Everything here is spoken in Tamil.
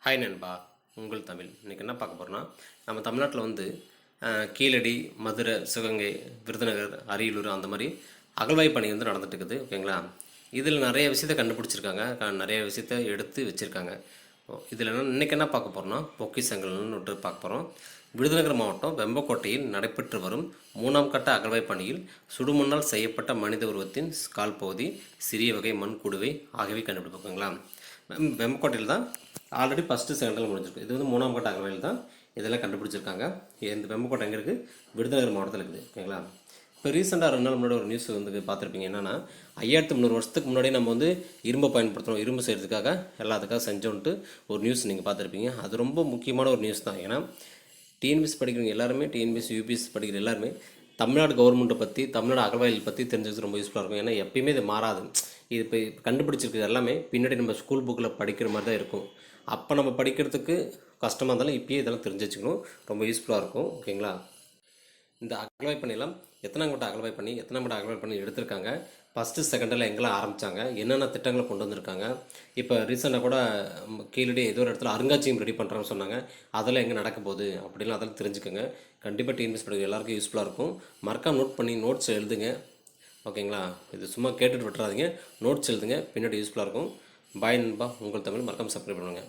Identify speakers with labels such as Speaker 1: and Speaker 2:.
Speaker 1: ஹாய் நண்பா, உங்கள் தமிழ். இன்றைக்கி என்ன பார்க்க போகிறோன்னா, நம்ம தமிழ்நாட்டில் வந்து கீழடி, மதுரை, சிவகங்கை, விருதுநகர், அரியலூர் அந்த மாதிரி அகழ்வாய்வு பணி வந்து நடந்துட்டு இருக்குது. ஓகேங்களா? இதில் நிறைய விஷயத்த கண்டுபிடிச்சிருக்காங்க, நிறைய விஷயத்த எடுத்து வச்சுருக்காங்க. இதில் இன்றைக்கி என்ன பார்க்க போகிறோன்னா, பொக்கிஷங்கள்னு விட்டு பார்க்க போகிறோம். விருதுநகர் மாவட்டம் வெம்பக்கோட்டையில் நடைபெற்று வரும் 3ஆம் கட்ட அகழ்வாய்வு பணியில் சுடுமண்ணால் செய்யப்பட்ட மனித உருவத்தின் கால் பகுதி, சிறிய வகை மண் குடுவை ஆகியவை கண்டுபிடிப்பாங்களா. வெம்பக்கோட்டையில் தான் ஆல்ரெடி ஃபஸ்ட்டு செகண்டில் முடிஞ்சிருக்கு. இது வந்து 3ஆம் கட்ட அகழ்வாய்வில் தான் இதெல்லாம் கண்டுபிடிச்சிருக்காங்க. இந்த வெம்பக்கோட்டை எங்கே இருக்குது? விருதுநகர் மாவட்டத்தில் இருக்குது. ஓகேங்களா? இப்போ ரீசெண்டாக 2 நாள் முன்னாடி ஒரு நியூஸ் வந்து பார்த்துருப்பீங்க. என்னென்னா 5300 வருஷத்துக்கு முன்னாடி நம்ம வந்து இரும்பை பயன்படுத்துகிறோம், இரும்பு செய்கிறதுக்காக எல்லாத்துக்காக செஞ்சோன்ட்டு ஒரு நியூஸ் நீங்கள் பார்த்துருப்பீங்க. அது ரொம்ப முக்கியமான ஒரு நியூஸ் தான். ஏன்னா டிஎன்பிஎஸ் படிக்கிறவங்க எல்லாருமே, டிஎன்பிஎஸ் யூபிஎஸ் படிக்கிற எல்லாருமே தமிழ்நாடு கவர்மெண்ட்டை பற்றி, தமிழ்நாடு அகழ்வாய்வு பற்றி தெரிஞ்சது ரொம்ப யூஸ்ஃபுல்லாக இருக்கும். ஏன்னா எப்பயுமே இது மாறாது. இது இப்போ கண்டுபிடிச்சிருக்கிறது எல்லாமே பின்னாடி நம்ம ஸ்கூல் புக்கில் படிக்கிற மாதிரி தான் இருக்கும். அப்போ நம்ம படிக்கிறதுக்கு கஷ்டமாக இருந்தாலும் இப்போயே இதெல்லாம் தெரிஞ்சு வச்சுக்கணும். ரொம்ப யூஸ்ஃபுல்லாக இருக்கும். ஓகேங்களா? இந்த அகழ்வாய்வு பண்ணியெல்லாம் எத்தனாம் கட்ட அகழ்வாய்வு பண்ணி எடுத்திருக்காங்க, ஃபஸ்ட்டு செகண்டில் எங்கெல்லாம் ஆரம்பித்தாங்க, என்னென்ன திட்டங்களை கொண்டு வந்திருக்காங்க. இப்போ ரீசெண்டாக கூட கீழடி ஏதோ ஒரு இடத்துல அருங்காட்சியகம் ரெடி பண்ணுறாங்கன்னு சொன்னாங்க. அதெல்லாம் எங்கே நடக்க போகுது அப்படிலாம் அதெல்லாம் தெரிஞ்சுக்கோங்க. கண்டிப்பாக டிஎன்பிஎஸ் படிக்கிற எல்லாருக்கும் யூஸ்ஃபுல்லாக இருக்கும். மறக்காம நோட் பண்ணி நோட்ஸ் எழுதுங்க. ஓகேங்களா? இது சும்மா கேட்டுட்டு விட்டுறாதீங்க, நோட்ஸ் எழுதுங்க, பின்னாடி யூஸ்ஃபுல்லாக இருக்கும். பாய் நண்பா, உங்கள் தமிழ். மறக்காமல் சப்ஸ்கிரைப் பண்ணுங்கள்.